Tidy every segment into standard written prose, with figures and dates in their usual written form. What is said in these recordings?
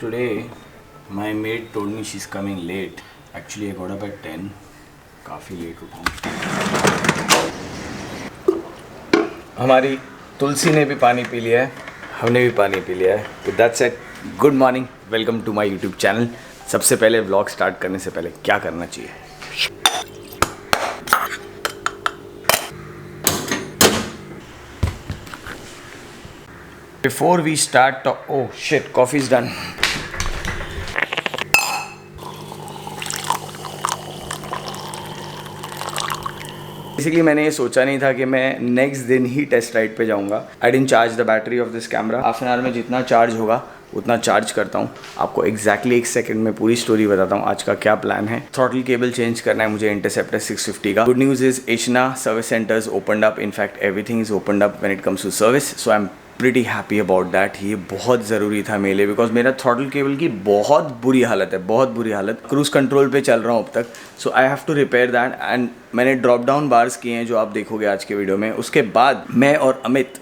Today, my maid told me she's coming late. Actually, I got up at 10. काफ़ी late उठा हूँ। हमारी तुलसी ने भी पानी पी लिया है, हमने भी पानी पी लिया है। तो that's it. Good morning, welcome to my YouTube channel. सबसे पहले व्लॉग स्टार्ट करने से पहले क्या करना चाहिए? Before we start, oh shit, coffee is done. Basically मैंने ये सोचा नहीं था कि मैं नेक्स्ट दिन ही टेस्ट राइड पे जाऊंगा। I didn't charge the battery of this camera. Half an hour में जितना चार्ज होगा उतना चार्ज करता हूँ। आपको एग्जैक्टली 1 सेकंड में पूरी स्टोरी बताता हूँ आज का क्या प्लान है। थ्रॉटल केबल चेंज करना है मुझे इंटरसेप्टर 650 का। गुड न्यूज़ इज एशना service centres opened up. In fact everything is opened up when it comes to service, so I am pretty happy about that. ये बहुत ज़रूरी था मेरे लिए, बिकॉज मेरा थ्रॉटल केबल की बहुत बुरी हालत है, बहुत बुरी हालत। क्रूज़ कंट्रोल पे चल रहा हूँ अब तक, so I have to repair that. And मैंने ड्रॉप डाउन बार्स किए हैं जो आप देखोगे आज के वीडियो में। उसके बाद मैं और अमित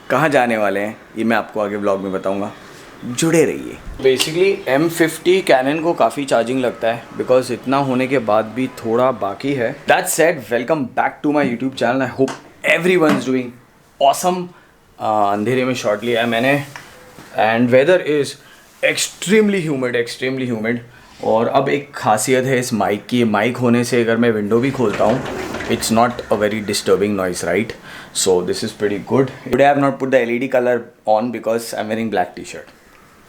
कहाँ जाने वाले हैं ये मैं आपको आगे व्लॉग में बताऊँगा, जुड़े रहिए। बेसिकली M50 कैनन को काफ़ी चार्जिंग लगता है, बिकॉज इतना होने के बाद भी थोड़ा बाकी है। That said, welcome back to my YouTube channel. I hope everyone is doing awesome. अंधेरे में शॉट लिया है मैंने, and weather is extremely humid. और अब एक खासियत है इस माइक की, माइक होने से अगर मैं विंडो भी खोलता हूँ, it's not a very disturbing noise, right? So this is pretty good. Today I have not put the LED color on because I'm wearing black t-shirt.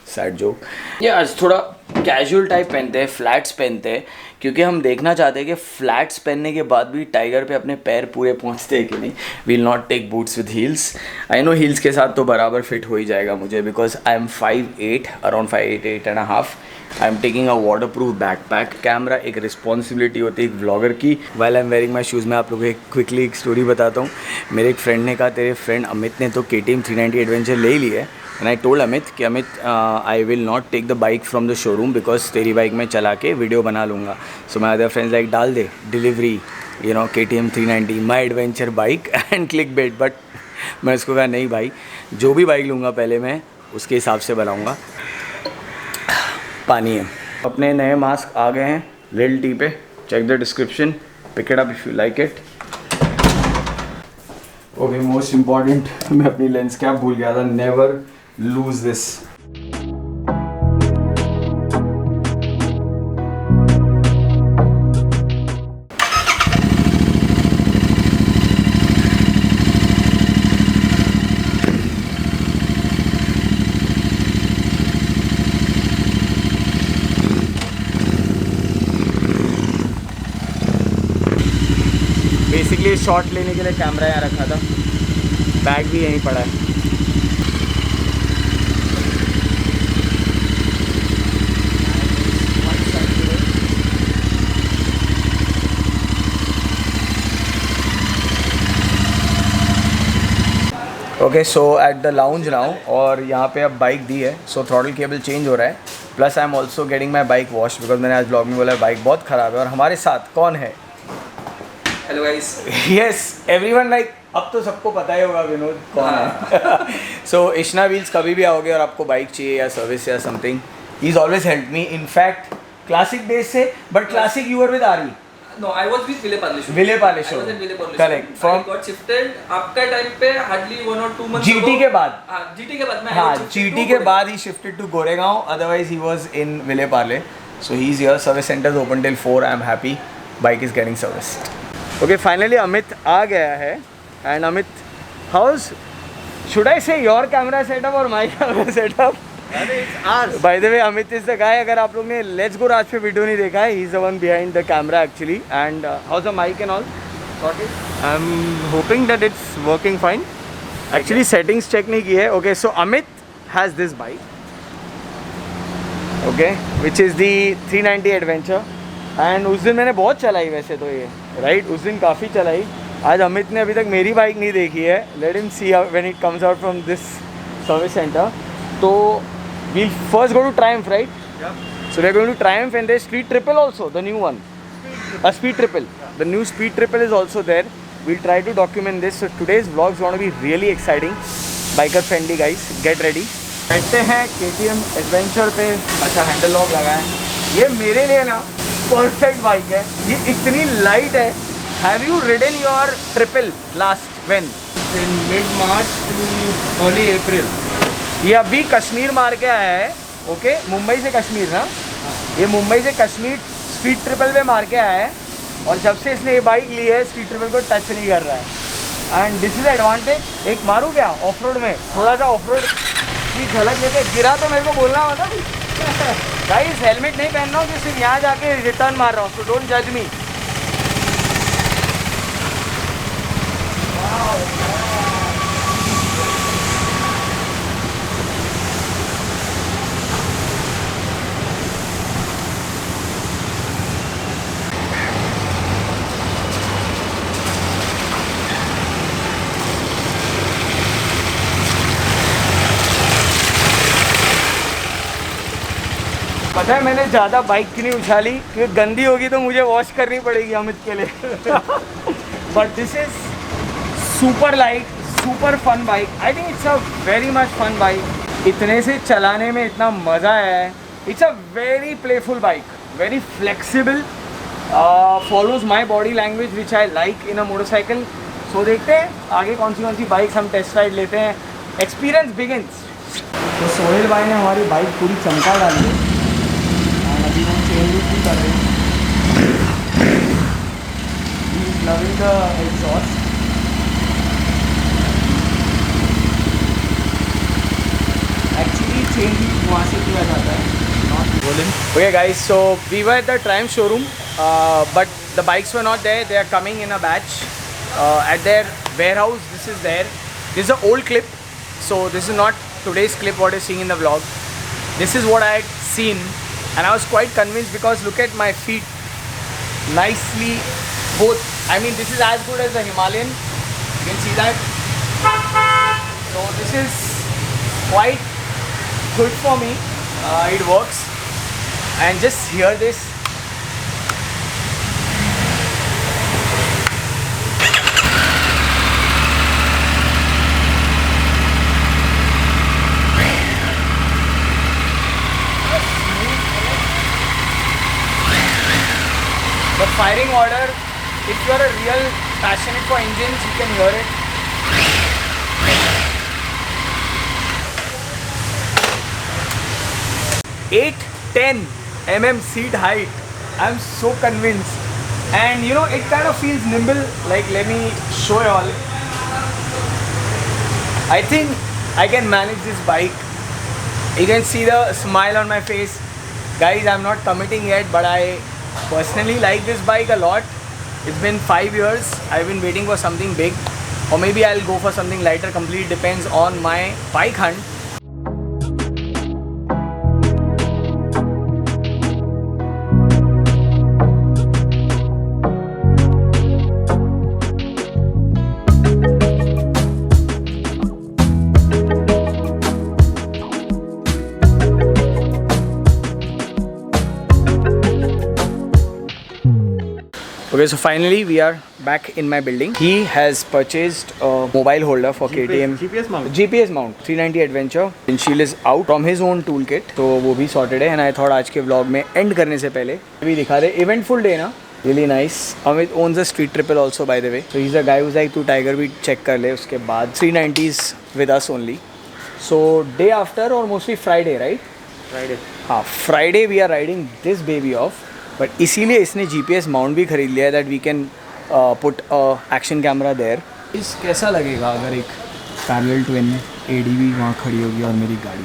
Sad joke. Yeah, आज थोड़ा casual type पहनते हैं, flats पहनते हैं, क्योंकि हम देखना चाहते हैं कि फ्लैट्स पहनने के बाद भी टाइगर पे अपने पैर पूरे पहुंचते हैं कि नहीं। We'll not take boots with heels. I know heels के साथ तो बराबर फिट हो ही जाएगा मुझे, because I am 5'8", around 5'8.5". I am taking a water proof backpack. Camera एक रिस्पॉन्सिबिलिटी होती है एक व्लॉगर की। While I am wearing my shoes. मैं आप लोगों को क्विकली एक स्टोरी बताता हूँ। मेरे एक फ्रेंड ने कहा तेरे फ्रेंड अमित ने तो KTM 390 एडवेंचर ले ली है। एंड आई टोल्ड अमित कि Amit I will not take the bike from the showroom, because तेरी बाइक में चला के वीडियो बना लूँगा। So my other friends like डाल दे delivery, you know, KTM 390 my adventure bike and click bait. But मैं उसको कहा नहीं भाई, जो भी बाइक लूँगा पहले मैं उसके हिसाब से बनाऊँगा। पानी है। अपने नए मास्क आ गए हैं लिल टी पे। Check the description, pick it up if you like it. Okay, most important, मैं अपनी लेंस कैप भूल गया था। Never lose this. Basically shot लेने के लिए कैमरा यहाँ रखा था, बैग भी यहीं पड़ा है। Okay, so at the lounge now, और यहाँ पे अब बाइक दी है, सो थ्रॉटल केबल चेंज हो रहा है। Plus I am also getting my bike wash, because मैंने आज ब्लॉग में बोला बाइक बहुत ख़राब है। और हमारे साथ कौन है? Hello guys. Yes, everyone like, अब तो सबको पता ही होगा विनोद कौन है। सो एशना व्हील्स कभी भी आओगे और आपको बाइक चाहिए या सर्विस या something, he is always help me. In fact classic days से, but classic you were with आरी। No, I was with Vile Parle show. Vile Parle show. I was in Vile Parle show. Correct. From I got shifted आपका time पे hardly 1 or 2 months GT के बाद। हाँ, GT के बाद मैं। हाँ, GT के बाद ही shifted to Goregaon. Otherwise he was in Vile Parle. So he's here. Service centers open till 4. I am happy. Bike is getting serviced. Okay, finally Amit आ गया है. And Amit, how's, should I say your camera setup or my camera setup? By the way, Amit is the guy. अगर आप लोग ने Let's Go Raj पे video नहीं देखा है, he's the one behind the camera actually. And how's the mic and all? Sorted? I'm hoping that it's working fine. Actually settings check नहीं की है. Okay, so Amit has this bike. Okay, which is the 390 Adventure. And उस दिन मैंने बहुत चलाई वैसे तो ये, right? उस दिन काफ़ी चलाई। आज अमित ने अभी तक मेरी बाइक नहीं देखी है। Let him see when it comes out from this service center. तो we'll first go to Triumph, right? Yeah. So we're going to Triumph, and there's Speed Triple also, the new one. A Speed Triple. Yeah. The new Speed Triple is also there. We'll try to document this. So today's vlog is going to be really exciting, biker friendly, guys. Get ready. बैठते हैं KTM adventure पे। अच्छा handle lock लगा है। ये मेरे लिए ना परफेक्ट बाइक है, ये इतनी लाइट है। Have you ridden your triple last when? In mid-March to early April. ये अभी कश्मीर मार के आया है। ओके, मुंबई से कश्मीर ना, ये मुंबई से कश्मीर स्ट्रीट ट्रिपल पे मार के आया है, और जब से इसने ये बाइक ली है स्ट्रीट ट्रिपल को टच नहीं कर रहा है। And this is advantage. एक मारूँ क्या ऑफ रोड में, थोड़ा सा ऑफ रोड की झलक लेके। गिरा तो मेरे को बोलना होता गाइस, हेलमेट नहीं पहन रहा हूँ, सिर्फ यहाँ जाके रिटर्न मार रहा हूँ, सो डोंट जज मी। पता है मैंने ज़्यादा बाइक क्यों नहीं उछाली, क्योंकि गंदी होगी तो मुझे वॉश करनी पड़ेगी अमित के लिए। But this is super light, super fun bike. I think it's a very much fun bike. इतने से चलाने में इतना मज़ा है। It's a very playful bike, very flexible, follows my body language which I like in a motorcycle. So देखते हैं आगे कौन सी बाइक्स हम टेस्ट राइड लेते हैं। Experience begins. तो सोहेल भाई ने हमारी बाइक पूरी चमका डाली है। अभी हम चेंज भी कर रहे हैं। He is loving the exhaust. Actually change वहाँ से किया जाता है, not bowling. Okay guys, so we were at the Triumph showroom, but the bikes were not there, they are coming in a batch at their warehouse. This is there. This is an old clip, so this is not today's clip what you're seeing in the vlog. This is what I had seen, and I was quite convinced because look at my feet, nicely both. I mean, this is as good as the Himalayan. You can see that. So this is quite good for me. It works, and just hear this. The firing order, if you are a real passionate for engines, you can hear it. Eight, 10 mm seat height. I'm so convinced, and you know it kind of feels nimble. Like, let me show you all. I think I can manage this bike. You can see the smile on my face, guys. I'm not committing yet, but I personally like this bike a lot. It's been 5 years. I've been waiting for something big, or maybe I'll go for something lighter. Completely depends on my bike hunt. Okay, so finally we are back in my building. He has purchased a mobile holder for KTM. GPS mount 390 Adventure. Windshield is out from his own toolkit. तो वो भी sorted है, and I thought आज के vlog में end करने से पहले भी दिखा दे। Eventful day ना, really nice. Amit owns a street triple also, by the way. So he's a guy who's like, तू Tiger भी check कर ले, उसके बाद 390s with us only. So day after or mostly Friday, right? Friday. हाँ, Friday we are riding this baby off. But इसीलिए इसने GPS mount भी खरीद लिया है, that we can put action camera there. इस कैसा लगेगा अगर एक पैरेलल ट्विन ADV वहाँ खड़ी होगी और मेरी गाड़ी।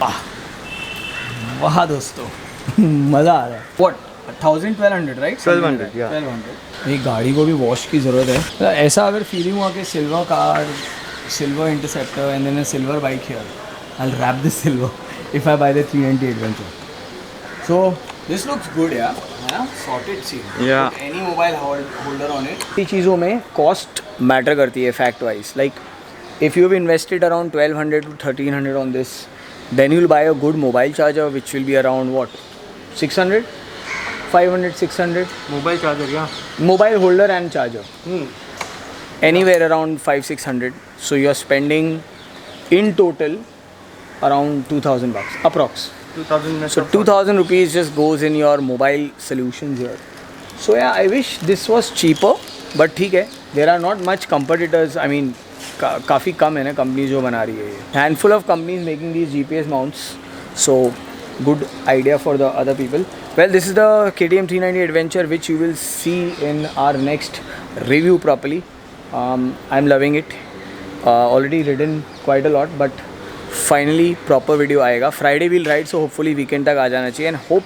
वाह दोस्तों, मज़ा आ रहा है। What 1200 right? 1200 या 1200। एक गाड़ी को भी वॉश की ज़रूरत है। ऐसा अगर फीलिंग हुआ कि silver car, silver interceptor and then a silver bike here, I will wrap this silver if I buy the 390 adventure. So this looks good यार, है ना? Sorted see. Yeah. Any mobile holder on it. ये चीज़ों में cost matter करती है fact wise. Like if you have invested around 1200 to 1300 on this, then you'll buy a good mobile charger which will be around what, 600, 500, 600. Mobile charger, yeah. Mobile holder and charger, anywhere around 500-600. So you're spending in total around 2000 bucks approx. 2000 में So 2000 rupees just goes in your mobile solutions here. So yeah, I wish this was cheaper, but ठीक है, there are not much competitors. I mean, काफ़ी कम है ना company जो बना रही है ये. Handful of companies making these GPS mounts. So good idea for the other people. Well, this is the KTM 390 Adventure, which you will see in our next review properly. I'm loving it. Already ridden quite a lot, but finally proper video आएगा. Friday will ride, so hopefully weekend तक आ जाना चाहिए. And hope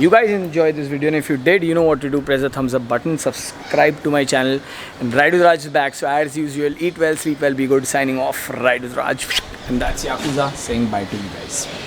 you guys enjoy this video, and if you did, you know what to do. Press the thumbs up button, subscribe to my channel, and Ride with Raj is back. So as usual, eat well, sleep well, be good. Signing off, Ride with Raj, and that's Yakuza saying bye to you guys.